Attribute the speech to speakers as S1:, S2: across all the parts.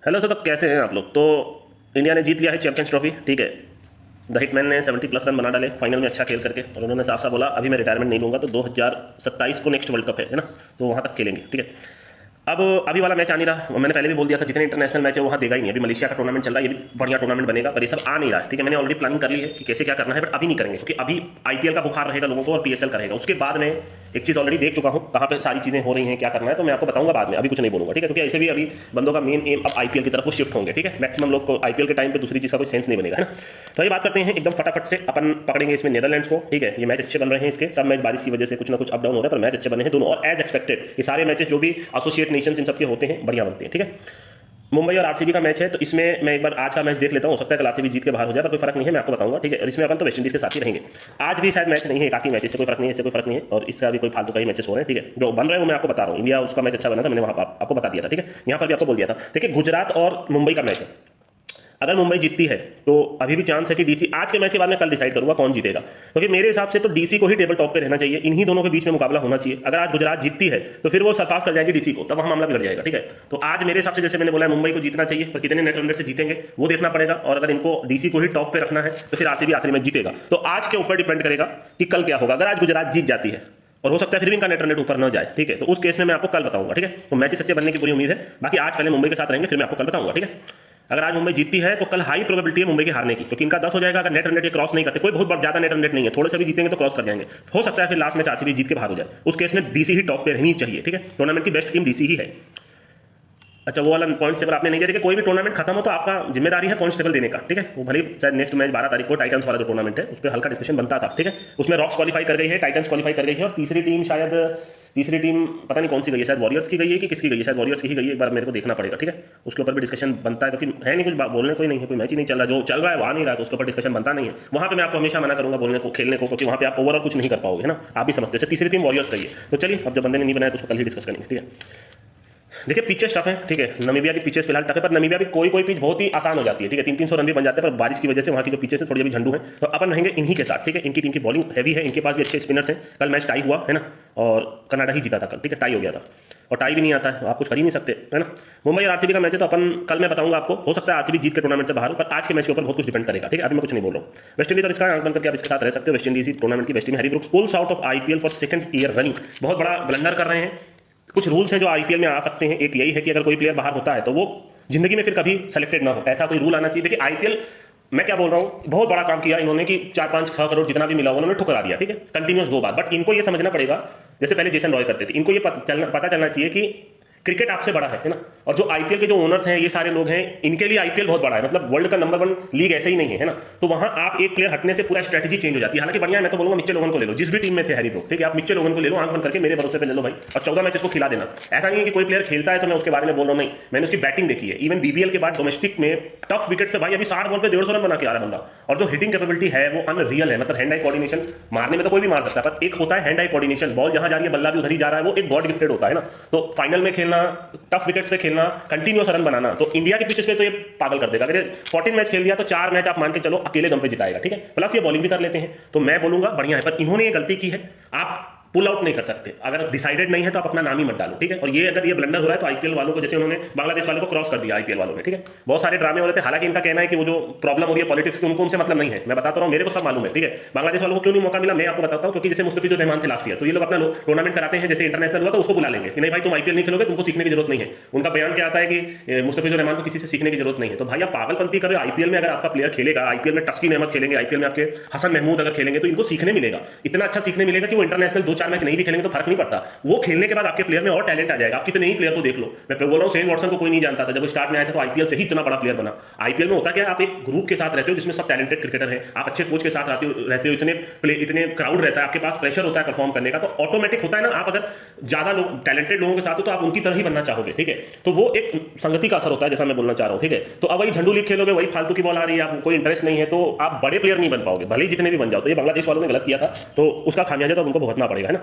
S1: Hello sir, तो कैसे हैं आप लोग। तो इंडिया ने जीत लिया है चैंपियंस ट्रॉफी, ठीक है। द हिटमैन ने 70+ रन बना डाले फाइनल में अच्छा खेल करके, और उन्होंने साफ साफ बोला अभी मैं रिटायरमेंट नहीं लूंगा, तो 2027 को नेक्स्ट वर्ल्ड कप है ना, तो वहाँ तक खेलेंगे, ठीक है। अब अभी वाला मैच आ नहीं रहा, मैंने पहले भी बोल दिया था जितने इंटरनेशनल मैच है वहाँ देगा ही नहीं। अभी मलेशिया का टूर्नामेंट चल रहा है, ये भी बढ़िया टूर्नामेंट बनेगा, पर ये सब आ नहीं रहा है, ठीक है। मैंने ऑलरेडी प्लानिंग कर ली है कि कैसे क्या करना है, बट अभी नहीं करेंगे क्योंकि अभी आईपीएल का बुखार रहेगा लोगों को और पीएसएल का रहेगा। उसके बाद में एक चीज़ ऑलरेडी देख चुका हूँ कहाँ पे सारी चीज़ें हो रही हैं, क्या करना है, तो मैं आपको बताऊंगा बाद में, अभी कुछ नहीं बोलूंगा, ठीक है। क्योंकि ऐसे भी अभी बंदों का मेन एम अब आईपीएल की तरफ वो शिफ्ट होंगे, ठीक है। मैक्सिमम लोग को आईपीएल के टाइम पे दूसरी चीज़ का कोई सेंस नहीं बनेगा, है ना। तो ये बात करते हैं एकदम फटाफट से, अपन पकड़ेंगे इसमें नीदरलैंड्स को, ठीक है। ये मैच अच्छे बन रहे हैं, इसके सब मैच बारिश की वजह से कुछ ना कुछ अप डाउन हो रहा है, पर मैच अच्छे बने हैं दोनों, और एज एक्सपेक्टेड ये सारे मैचेस जो भी एसोसिएट नेशंस इन सबके होते हैं बढ़िया बनते हैं, ठीक है। मुंबई और आरसीबी का मैच है, तो इसमें मैं एक बार आज का मैच देख लेता हूँ, हो सकता है कल आरसीबी जीत के बाहर हो जाए, पर कोई फर्क नहीं है, मैं आपको बताऊंगा, ठीक है। और इसमें अपन तो वेस्टइंडीज के साथ ही रहेंगे। आज भी शायद मैच नहीं है, काफी मैच, इससे कोई फर्क नहीं है, इससे कोई फर्क नहीं है, और इसका भी कोई फालतू का ही मैचेस हो रहे हैं, ठीक है। जो बन रहे हैं वो मैं आपको बता रहा हूँ। इंडिया उसका मैच अच्छा बना था, मैंने वहाँ आपको बता दिया था, ठीक है। यहाँ पर भी आपको बोल दिया था, देखिए गुजरात और मुंबई का मैच है। अगर मुंबई जीतती है तो अभी भी चांस है कि डीसी, आज के मैच के बाद मैं कल डिसाइड करूंगा कौन जीतेगा, क्योंकि मेरे हिसाब से तो डीसी को ही टेबल टॉप पे रहना चाहिए, इन्हीं दोनों के बीच में मुकाबला होना चाहिए। अगर आज गुजरात जीतती है तो फिर वो सरपास कर जाएगी डीसी को, तब वहां मामला बिगड़ जाएगा, ठीक है। तो आज मेरे हिसाब से जैसे मैंने बोला है मुंबई को जीतना चाहिए, पर कितने नेट रन से जीतेंगे वो देखना पड़ेगा, और अगर इनको डीसी को ही टॉप पे रखना है तो फिर आरसीबी आखिरी में जीतेगा। तो आज के ऊपर डिपेंड करेगा कि कल क्या होगा। अगर आज गुजरात जीत जाती है, और हो सकता है फिर भी इनका नेट रन ऊपर न जाए, ठीक है, तो उस केस में मैं आपको कल बताऊंगा, ठीक है। तो मैचेस अच्छे बनने की पूरी उम्मीद है, बाकी आज पहले मुंबई के साथ रहेंगे, फिर मैं आपको कल बताऊंगा, ठीक है। अगर आज मुंबई जीतती है तो कल हाई प्रोबेबिलिटी है मुंबई के हारने की, क्योंकि इनका 10 हो जाएगा। अगर नेट रन रेट ये क्रॉस नहीं करते, कोई बहुत ज्यादा नेट रन रेट नहीं है, थोड़े से भी जीतेंगे तो क्रॉस कर जाएंगे, हो सकता है फिर लास्ट में आरसीबी जीत के बाहर हो जाए। उस केस में डीसी ही टॉप पे रहनी चाहिए, ठीक है। टूर्नामेंट की बेस्ट टीम डीसी ही है। अच्छा, वो वाला पॉइंट्स टेबल आपने नहीं दिया, देखिए कोई भी टूर्नामेंट खत्म हो तो आपका जिम्मेदारी है पॉइंट्स टेबल देने का, ठीक है। वो भले शायद नेक्स्ट मैच 12 तारीख को टाइटन्स वाला जो टूर्नामेंट है उस पर हल्का डिस्कशन बनता था, ठीक है। उसमें रॉक्स क्वालिफाई कर गई है, टाइटन्स क्वालिफाई कर गई है, और तीसरी टीम शायद पता नहीं कौन सी गई है, शायद वॉरियर्स की गई है कि किसकी गई है, शायद वॉरियर्स की ही गई है, एक बार मेरे को देखना पड़ेगा, ठीक है। उसके ऊपर भी डिस्कशन बनता है, क्योंकि है नहीं कुछ बोलने कोई नहीं है, कोई मैच ही नहीं चल रहा, जो चल रहा है वहाँ नहीं रहा, तो उसके ऊपर डिस्कशन बनता नहीं है। वहाँ पे मैं आपको हमेशा मना करूंगा बोलने को, खेलने को, क्योंकि वहाँ पे आप ओवरऑल कुछ नहीं कर पाओगे, है ना। आप भी समझते हो। तीसरी टीम वॉरियर्स गई है, तो चलिए अब जब बंदे ने नहीं बनाया तो उसको कल ही डिस्कस करेंगे, ठीक है। देखिए पिचेस टफ है, ठीक है। नमीबिया की पिचेस फिलहाल टफ है, पर नमीबिया भी कोई पिच बहुत ही आसान हो जाती है, ठीक है। 300 रन भी बन जाते हैं, पर बारिश की वजह से वहाँ की जो पिचेस है थोड़ी अभी झंडू है, तो अपन रहेंगे इन्हीं के साथ, ठीक है। इनकी टीम की बॉलिंग हैवी है, इनके पास भी अच्छे स्पिनर्स हैं। कल मैच टाई हुआ है ना, और कनाडा ही जीता था कल, ठीक है। टाई हो गया था, और टाई भी नहीं आता है, आप कुछ कर ही नहीं सकते, है ना। मुंबई और आरसीबी का मैच है, तो अपन कल मैं बताऊंगा आपको, हो सकता है आरसीबी जीत के टूर्नामेंट से बाहर हो, पर आज के मैच के ऊपर बहुत कुछ डिपेंड करेगा, ठीक है। अभी मैं कुछ नहीं बोल रहा हूँ। वेस्ट इंडीज और इसका आंकलन करके आप इसके साथ रह सकते हो। वेस्ट इंडीज टूर्नामेंट की best team. Harry brooks pools out of IPL for second year running, बहुत बड़ा ब्लंडर कर रहे हैं। कुछ रूल्स हैं जो आईपीएल में आ सकते हैं, एक यही है कि अगर कोई प्लेयर बाहर होता है तो वो जिंदगी में फिर कभी सेलेक्टेड ना हो, ऐसा कोई रूल आना चाहिए। देखिए आईपीएल, मैं क्या बोल रहा हूँ, बहुत बड़ा काम किया इन्होंने कि 4-5-6 करोड़ जितना भी मिला उन्होंने ठुकरा दिया, ठीक है, कंटिन्यूस 2 बार। बट इनको ये समझना पड़ेगा, जैसे पहले जेसन रॉय करते थे, इनको ये पता चलना चाहिए कि क्रिकेट आपसे बड़ा है ना। और जो आईपीएल के जो ओनर्स हैं, ये सारे लोग हैं, इनके लिए आईपीएल बहुत बड़ा है, मतलब वर्ल्ड का नंबर 1 लीग ऐसे ही नहीं है ना। तो वहां आप एक प्लेयर हटने से पूरा स्ट्रेटजी चेंज हो जाती है। हालांकि बढ़िया, मैं तो बोलूंगा मिच्चेल लोगन को ले लो, जिस भी टीम में थे हैरी ब्रुक्स, ठीक है। आप मिच्चेल लोगन को ले लो, आंख बंद करके मेरे भरोसे पे ले लो भाई, और 14 मैचेस को खिला देना। ऐसा नहीं है कि कोई प्लेयर खेलता है तो मैं उसके बारे में बोल रहा हूं, नहीं, मैंने उसकी बैटिंग देखी है। इवन बीबीएल के बाद डोमेस्टिक में टफ विकेट पे भाई अभी 60 बॉल पे 150 रन बना के आ रहा है बंदा, और जो हिटिंग कैपेबिलिटी है वो अनरियल है। मतलब हैंड आई कोऑर्डिनेशन, मारने में तो कोई भी मार सकता है, पर एक होता है हैंड आई कोऑर्डिनेशन, बॉल जहां जा रही है बल्ला भी उधर ही जा रहा है, वो एक गॉड गिफ्टेड होता है ना। तो फाइनल में खेलना, टफ विकेट्स पे खेलना, कंटिन्यूअस रन बनाना, तो इंडिया के पिचेस पे तो ये पागल कर देगा। अगर 14 मैच खेल दिया तो 4 मैच आप मान के चलो अकेले दम पे जिताएगा, ठीक है। प्लस ये बॉलिंग भी कर लेते हैं, तो मैं बोलूंगा बढ़िया है। पर इन्होंने ये गलती की है, आप पुल आउट नहीं कर सकते। अगर डिसाइडेड नहीं है तो आप अपना नाम ही मत डालो, ठीक है। और ये अगर ये ब्लंडर हो रहा है तो आईपीएल वालों को, जैसे उन्होंने बांग्लादेश वालों को क्रॉस कर दिया आईपीएल वालों ने, ठीक है। बहुत सारे ड्रामे हो रहे थे। हालांकि इनका कहना है कि वो जो प्रॉब्लम हो रही है पॉलिटिक्स की, उनको उनसे मतलब नहीं है। मैं बताता हूं, मेरे को सब मालूम है, ठीक है। बांग्लादेश वालों को क्यों नहीं मौका मिला मैं आपको बताता हूं, क्योंकि जैसे मुस्तफिजुर रहमान थे लास्ट ईयर, तो ये लोग अपना टूर्नामेंट कराते हैं, जैसे इंटरनेशनल हुआ तो उसको बुला लेंगे कि नहीं भाई तुम आईपीएल नहीं खेलोगे, तुमको सीखने की जरूरत नहीं है। उनका बयान क्या आता है कि मुस्तफिजुर रहमान को किसी से सीखने की जरूरत नहीं है। तो भाई आप पागलपंती करो। आईपीएल में अगर आपका प्लेयर खेलेगा, आईपीएल में तस्कीन अहमद खेलेंगे, आईपीएल में आपके हसन महमूद अगर खेलेंगे, तो इनको सीखने मिलेगा, इतना अच्छा सीखने मिलेगा कि वो इंटरनेशनल 2-4 मैच नहीं भी खेलेंगे तो फर्क नहीं पड़ता। वो खेलने के बाद आपके प्लेयर में और टैलेंट आ जाएगा। आप कितने ही प्लेयर को देख लो, मैं बोल रहा हूं शेन वॉटसन को कोई नहीं जानता था, जब वो स्टार्ट में आया था तो आईपीएल से ही इतना बड़ा प्लेयर बना। आईपीएल में होता क्या है, आप एक ग्रुप के साथ रहते हो जिसमें सब टैलेंटेड क्रिकेटर हैं, आप अच्छे कोच के साथ रहते हो, इतने क्राउड रहता है, आपके पास प्रेशर होता है परफॉर्म करने का, तो ऑटोमेटिक होता है ना, आप अगर ज्यादा लोग टैलेंटेड लोगों के साथ हो तो आप उनकी तरह ही बनना चाहोगे, ठीक है। तो वो एक संगति का असर होता है, जैसा मैं बोलना चाह रहा हूं, ठीक है। तो अब वही झंडू लीग खेलोगे, वही फालतू की बॉल आ रही है, आपको कोई इंटरेस्ट नहीं है, तो आप बड़े प्लेयर नहीं बन पाओगे, भले ही जितने भी बन जाओ। तो ये बांग्लादेश वालों ने गलत किया था, तो उसका खामियाजा तो उनको भुगतना पड़ेगा, है ना।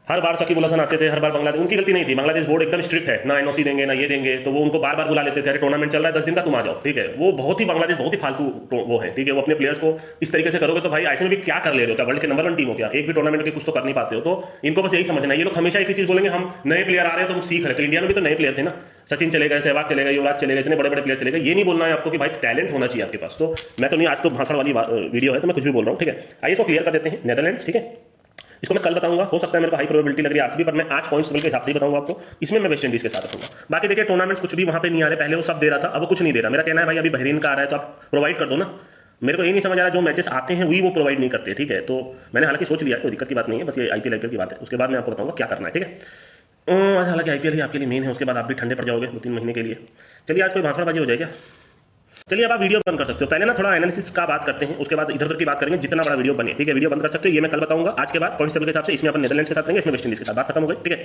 S1: हर बार शकीब उल हसन आते थे, हर बार बांग्लादेश, उनकी गलती नहीं थी, बांग्लादेश बोर्ड एकदम स्ट्रिक्ट है, ना एनओसी देंगे ना ये देंगे, तो वो उनको बार बार बुला लेते थे, अरे टूर्नामेंट चल रहा है 10 दिन का तुम आ जाओ, ठीक है। वो बहुत ही बांग्लादेश बहुत ही फालतू वो है, ठीक है। वो अपने प्लेयर्स को इस तरीके से करोगे तो भाई ऐसे में भी क्या कर ले रहे हो, क्या वर्ल्ड के नंबर 1 टीम हो क्या, एक भी टूर्नामेंट के कुछ तो कर नहीं पाते हो। तो इनको बस यही समझना है, ये लोग हमेशा एक ही चीज बोलेंगे, हम नए प्लेयर आ रहे हैं तो हम सीख रहे हैं। तो इंडिया में भी तो नए प्लेयर थे ना, सचिन चले गए, सहवाग चले गए, युवराज चले गए, इतने बड़े बड़े प्लेयर चले गए। ये नहीं बोलना है आपको कि भाई टैलेंट होना चाहिए आपके पास। तो मैं तो नहीं, आज तो भाषण वाली वीडियो है तो मैं कुछ भी बोल रहा हूँ, ठीक है। आइए इसको क्लियर कर देते हैं। नेदरलैंड्स, ठीक है, इसको मैं कल बताऊंगा, हो सकता है मेरे को हाई प्रोबेबिलिटी लग रही है आरसीबी, पर मैं आज पॉइंट्स के हिसाब से ही बताऊंगा आपको। इसमें मैं वेस्ट इंडीज के साथ रखूंगा। बाकी देखिए टूर्नामेंट्स कुछ भी वहां पे नहीं आ रहे, पहले वो सब दे रहा था, अब वो कुछ नहीं दे रहा। मेरा कहना है भाई अभी बहरीन का आ रहा है तो आप प्रोवाइड कर दो ना। मेरे को ये नहीं समझ आ रहा जो मैचेस आते हैं वही वो प्रोवाइड नहीं करते, ठीक है। तो मैंने हालांकि सोच लिया, कोई दिक्कत की बात नहीं है, बस ये आईपीएल की बात है, उसके बाद मैं आपको बताऊंगा क्या करना है, ठीक है। हालांकि आईपीएल ही आपके लिए मेन है, उसके बाद आप भी ठंडे पड़ जाओगे 2-3 महीने के लिए। चलिए आज कोई भाषणबाजी हो जाए क्या? चलिए अब आप वीडियो बंद कर सकते हो। पहले ना थोड़ा एनालिसिस का बात करते हैं, उसके बाद इधर उधर की बात करेंगे, जितना बड़ा वीडियो बने, ठीक है। वीडियो बंद कर सकते हो, ये मैं कल बताऊंगा। आज के बाद पॉइंट्स टेबल के हिसाब से इसमें अपन नेदरलैंड्स के साथ रहेंगे, इसमें वेस्ट इंडीज के साथ बात खत्म हो गई, ठीक है।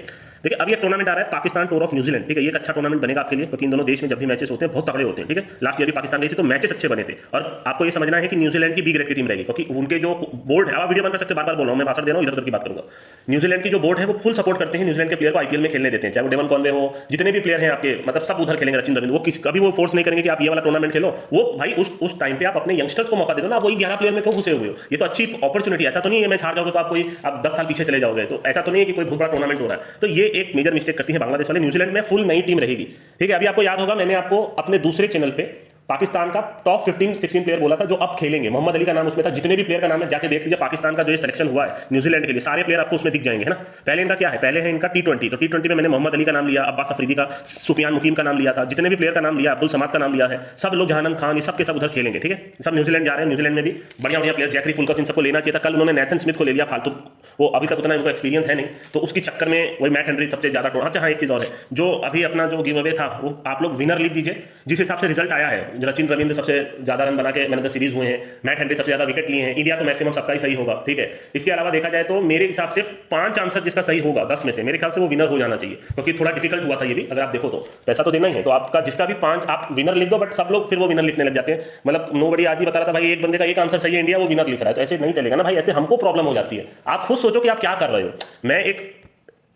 S1: देखिए अब ये टूर्नामेंट आ रहा है पाकिस्तान टूर ऑफ न्यूजीलैंड, ठीक है। ये एक अच्छा टूर्नामेंट बनेगा आपके लिए, क्योंकि इन दोनों देश में जब भी मैचेस होते हैं बहुत तगड़े होते हैं, ठीक है। लास्ट ईयर भी पाकिस्तान गई थी तो मैचेस अच्छे बने थे, और आपको ये समझना है कि न्यूजीलैंड की बी ग्रेड की टीम रहेगी, क्योंकि उनके जो बोर्ड है, आप वीडियो बंद कर सकते, बार बार बोल रहा हूं मैं, भाषण दे रहा हूं, इधर उधर की बात करूंगा। न्यूजीलैंड की जो बोर्ड है वो फुल सपोर्ट करते हैं न्यूजीलैंड के प्लेयर को आईपीएल में खेलने देते हैं, चाहे वो डेवन कॉनवे हो, जितने भी प्लेयर हैं आपके, मतलब सब उधर खेलेंगे। रचिन रविंद्र, वो कभी वो फोर्स नहीं करेंगे कि आप ये वाला टूर्नामेंट खेलो। वो भाई उस टाइम पे आप अपने यंगस्टर्स को मौका दे दो ना, वही 11 प्लेयर में क्यों घुसे हुए हो? ये तो अच्छी अपॉर्चुनिटी, ऐसा तो नहीं है मैच हार जाओगे तो आप 10 साल पीछे चले जाओगे, तो ऐसा तो नहीं है कि कोई बहुत बड़ा टूर्नामेंट हो रहा है। तो ये एक मेजर मिस्टेक करती है बांग्लादेश वाले। न्यूजीलैंड में फुल नई टीम रहेगी, ठीक है। अभी आपको याद होगा मैंने आपको अपने दूसरे चैनल पे पाकिस्तान का टॉप 15-16 प्लेयर बोला था जो अब खेलेंगे, मोहम्मद अली का नाम उसमें था। जितने भी प्लेयर का नाम है जाके देख लीजिए, पाकिस्तान का जो ये सिलेक्शन हुआ है न्यूजीलैंड के लिए, सारे प्लेयर आपको उसमें दिख जाएंगे, है ना। पहले इनका क्या है, पहले है इनका टी20, तो टी20 में मैंने मोहम्मद अली का नाम लिया, अब्बास अफरीदी का, सुफियान मुकीम का नाम लिया था, जितने भी प्लेयर का नाम लिया, अब्दुल समाद का नाम लिया है, सब लोग, जहानंद खान, ये सब के सब उधर खेलेंगे, ठीक है। सब न्यूजीलैंड जा रहे हैं। न्यूजीलैंड में भी बढ़िया बढ़िया प्लेयर, जैकरी फुल्कस, इन सबको लेना चाहिए था। कल उन्होंने नेथन स्मिथ को ले लिया फालतू, वो अभी तक उतना उनका एक्सपीरियंस है नहीं, तो उसके चक्कर में वही मैट हेनरी सबसे ज्यादा टोन। अच्छा हाँ, एक चीज और है, जो अभी अपना जो गिव अवे था वो आप लोग विनर लीग दीजिए, जिस हिसाब से रिजल्ट आया है। रचिन रविंद्र सबसे ज्यादा रन बना के मैन ऑफ द सीरीज हुए हैं, मैट हेनरी सबसे ज्यादा विकेट लिए हैं, इंडिया तो मैक्सिमम सबका ही सही होगा, ठीक है। इसके अलावा देखा जाए तो मेरे हिसाब से 5 आंसर जिसका सही होगा 10 में से, मेरे ख्याल से वो विनर हो जाना चाहिए, क्योंकि थोड़ा डिफिकल्ट हुआ था ये भी। अगर आप देखो तो पैसा तो देना ही है, तो आपका जिसका भी 5 आप विनर लिख दो, बट सब लोग फिर वो विनर लिखने लग जाते हैं। मतलब नोबडी आज ही बता रहा था भाई एक बंदे का एक आंसर सही है इंडिया, वो विनर लिख रहा है, तो ऐसे नहीं चलेगा ना भाई, ऐसे हमको प्रॉब्लम हो जाती है। आप खुद सोचो कि आप क्या कर रहे हो। मैं एक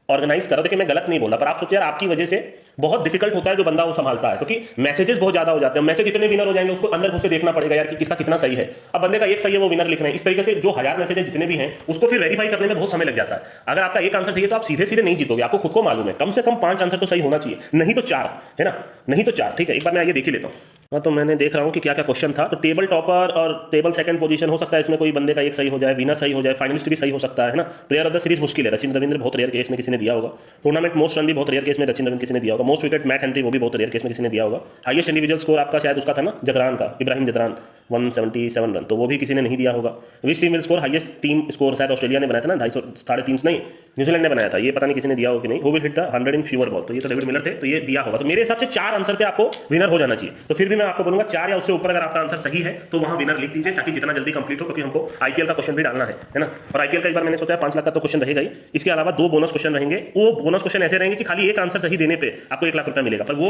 S1: ऑर्गेनाइज करो, देखिए मैं गलत नहीं बोला, पर आप सोचिए यार आपकी वजह से बहुत डिफिकल्ट होता है जो बंदा वो संभालता है, क्योंकि मैसेजेस बहुत ज्यादा हो जाते हैं। मैसेज इतने विनर हो जाएंगे, उसको अंदर घुस के देखना पड़ेगा यार कि किसका कितना सही है। अब बंदे का एक सही है वो विनर लिख रहे हैं, इस तरीके से जो 1000 मैसेजेस जितने भी हैं उसको फिर वेरीफाई करने में बहुत समय लग जाता है। अगर आपका एक आंसर सही है तो आप सीधे सीधे नहीं जीतोगे, आपको खुद को मालूम है। कम से कम 5 आंसर तो सही होना चाहिए, नहीं तो 4, है ना, नहीं तो 4, ठीक है। एक बार मैं ये देख ही लेता हूँ। हाँ, तो मैंने देख रहा हूँ कि क्या क्या क्वेश्चन था। तो टेबल टॉपर और टेबल सेकंड पोजीशन हो सकता है, इसमें कोई बंदे का एक सही हो जाए, विनर सही हो जाए, फाइनलिस्ट भी सही हो सकता है ना। प्लेयर ऑफ द सीरीज मुश्किल है, रचिन रविंद्र बहुत रेयर केस में किसी ने दिया होगा। टूर्नामेंट मोस्ट रन भी बहुत रेयर केस में रचिन रविंद्र किसी ने दिया होगा। मोस्ट विकेट मैट हेनरी, वो भी बहुत रेयर केस में किसी ने दिया होगा। हाईएस्ट इंडिविजुअल स्कोर आपका शायद उसका था ना, जदरान का, इब्राहिम जदरान 177 रन, तो वो भी किसी ने नहीं दिया होगा। Which team will score highest team score, शायद ऑस्ट्रेलिया ने बनाया था ना, 250, 350 नहीं, न्यूजीलैंड ने बनाया था, ये पता नहीं किसी ने दिया होगा कि नहीं। Who will hit the 100 in fever ball, तो ये तो डेविड मिलर थे, तो ये दिया होगा। तो मेरे हिसाब से 4 आंसर पे आपको विनर हो जाना चाहिए। तो फिर भी मैं आपको बोलूंगा 4 या उससे ऊपर अगर आपका आंसर सही है तो वहां विनर लिख दीजिए, ताकि जितना जल्दी कंप्लीट हो, क्योंकि हमको आईपीएल का क्वेश्चन भी डालना है ना। और आईपीएल का इस बार मैंने सोचा 5 लाख का तो क्वेश्चन रहेगा ही, इसके अलावा 2 बोनस क्वेश्चन रहेंगे। वो बोनस क्वेश्चन ऐसे रहेंगे कि खाली एक आंसर सही देने पे आपको 1 लाख रुपया मिलेगा, पर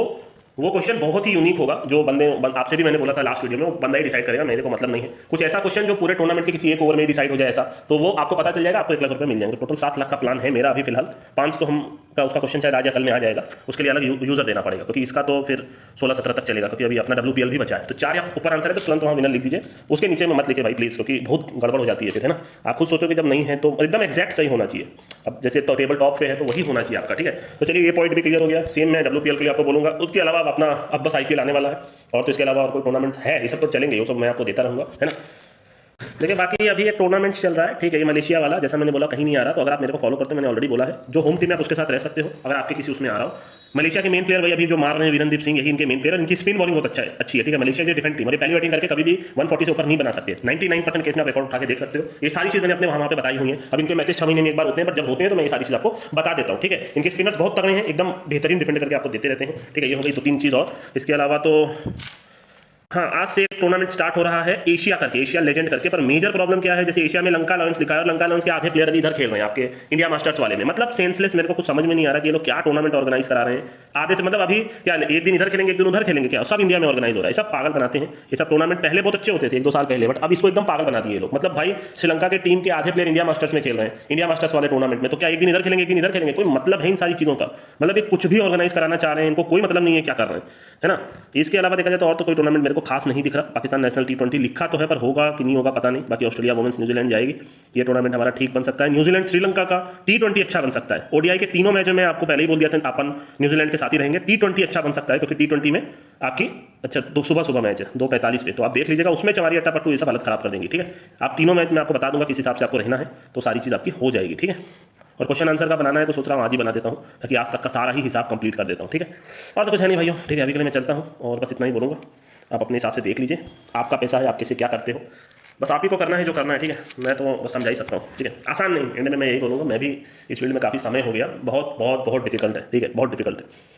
S1: वो क्वेश्चन बहुत ही यूनिक होगा। जो बंदे आपसे भी मैंने बोला था लास्ट वीडियो में, वो बंदा ही डिसाइड करेगा, मेरे को मतलब नहीं है। कुछ ऐसा क्वेश्चन जो पूरे टूर्नामेंट के किसी एक ओवर में डिसाइड हो जाए ऐसा, तो वो आपको पता चल जाएगा, आपको 1 लाख रुपये मिल जाएंगे। टोटल 7 लाख का प्लान है मेरा अभी फिलहाल। 5 तो हम का उसका क्वेश्चन शायद आज या कल में आ जाएगा, उसके लिए अलग यूजर देना पड़ेगा, क्योंकि इसका तो फिर 16-17 तक चलेगा, क्योंकि अभी अपना WPL भी बचा है। तो 4 या ऊपर आंसर है तो तुरंत वहाँ विनर लिख दीजिए, उसके नीचे में मत लिखे भाई प्लीज, क्योंकि बहुत गड़बड़ हो जाती है फिर, है ना। आप खुद सोचो कि जब नहीं है तो एकदम एक्जैक्ट सही होना चाहिए। अब जैसे तो टेबल टॉप पे है तो वही होना चाहिए आपका, ठीक है। तो चलिए ये पॉइंट भी क्लियर हो गया। सेम मैं WPL के लिए आपको बोलूंगा। उसके अलावा अपना अब बस IPL आने वाला है, और तो इसके अलावा और कोई टूर्नामेंट है, ये सब तो चलेंगे, वो सब मैं आपको देता रहूंगा, है ना। देखिए बाकी अभी एक टूर्नामेंट चल रहा है, ठीक है, ये मलेशिया वाला, जैसा मैंने बोला कहीं नहीं आ रहा। तो अगर आप मेरे को फॉलो करते हो, मैंने ऑलरेडी बोला है, जो होम टीम है आप उसके साथ रह सकते हो, अगर आपके किसी उसमें आ रहा हो। मलेशिया के मेन प्लेयर वही अभी जो मार रहे हैं वीरेंद्र सिंह, यही इनके मेन प्लेयर। इनकी स्पिन बॉलिंग बहुत अच्छी है, ठीक है। मलेशिया जो डिफेंस टीम, और पहली बैटिंग करके कभी भी 140 से ऊपर नहीं बना सकते। 99% केस में आप रिकॉर्ड उठा के देख सकते हो। ये सारी चीज़ मैंने अपने वहाँ पे बताई हुई है। अब इनके मैचेस 6 महीने में एक बार होते हैं, पर जब होते हैं तो मैं ये सारी चीज़ आपको बता देता हूँ, ठीक है। इनके स्पिनर्स बहुत तगड़े हैं, एकदम बेहतरीन डिफेंड करके आपको देते रहते हैं, ठीक है। ये हो गई 2-3 चीज़ और। इसके अलावा तो हाँ, आज से एक टूर्नामेंट स्टार्ट हो रहा है एशिया करके, एशिया लेजेंड करके, पर मेजर प्रॉब्लम क्या है, जैसे एशिया में लंका लॉयंस लिखा है और लंका लॉयंस के आधे प्लेयर अभी इधर खेल रहे हैं आपके इंडिया मास्टर्स वाले में। मतलब सेंसलेस, मेरे को कुछ समझ में नहीं आ रहा कि ये लोग क्या टूर्नामेंट ऑर्गेनाइज करा रहे हैं आधे से। मतलब अभी क्या एक दिन इधर खेलेंगे एक दिन उधर खेलेंगे, क्या सब इंडिया में ऑर्गेनाइज हो रहा है, सब पागल बनाते हैं। ये सब टूर्नामेंट पहले बहुत अच्छे होते थे 1-2 साल पहले, बट अब इसको एकदम पागल बना दिए लोग। मतलब भाई श्रीलंका के टीम के आधे प्लेयर इंडिया मास्टर्स में खेल रहे हैं, इंडिया मास्टर्स वाले टूर्नामेंट में, तो क्या एक दिन इधर खेलेंगे एक दिन इधर खेलेंगे? कोई मतलब है इन सारी चीज़ों का? मतलब ये कुछ भी ऑर्गेनाइज कराना चाह रहे हैं, इनको कोई मतलब नहीं है क्या कर रहे हैं, है ना। इसके अलावा देखा जाए तो और तो कोई टूर्नामेंट मेरे को खास नहीं दिख रहा। पाकिस्तान नेशनल T20 लिखा तो है, पर होगा कि नहीं होगा पता नहीं। बाकी ऑस्ट्रेलिया वुमेन्स न्यूजीलैंड जाएगी, ये टूर्नामेंट हमारा ठीक बन सकता है। न्यूजीलैंड श्रीलंका का T20 अच्छा बन सकता है। ओडीआई के तीनों मैच में आपको पहले ही बोल दिया था अपन न्यूजीलैंड के साथ ही रहेंगे। T20 अच्छा बन सकता है, क्योंकि T20 में आपकी अच्छा सुबह मैच है 2:45 पे, तो आप देख लीजिएगा, उसमें चमारी अट्टा पट्टू ये सब हालत खराब कर देंगी, ठीक है। आप तीनों मैच में आपको बता दूंगा किस हिसाब से आपको रहना है, तो सारी चीज़ आपकी हो जाएगी, ठीक है। और क्वेश्चन आंसर का बनाना है तो सोच रहा हूँ आज ही बना देता हूँ, ताकि आज तक का सारा ही हिसाब कंप्लीट कर देता हूँ, ठीक है। और तो कुछ है नहीं भाइयों, ठीक है। अभी के लिए मैं चलता हूँ और बस इतना ही बोलूँगा। आप अपने हिसाब से देख लीजिए, आपका पैसा है, आप कैसे क्या करते हो, बस आप ही को करना है जो करना है, ठीक है। मैं तो बस समझा ही सकता हूँ, ठीक है। आसान नहीं, एंड में मैं यही बोलूँगा, मैं भी इस फील्ड में काफ़ी समय हो गया, बहुत बहुत बहुत डिफिकल्ट है, ठीक है, बहुत डिफिकल्ट है।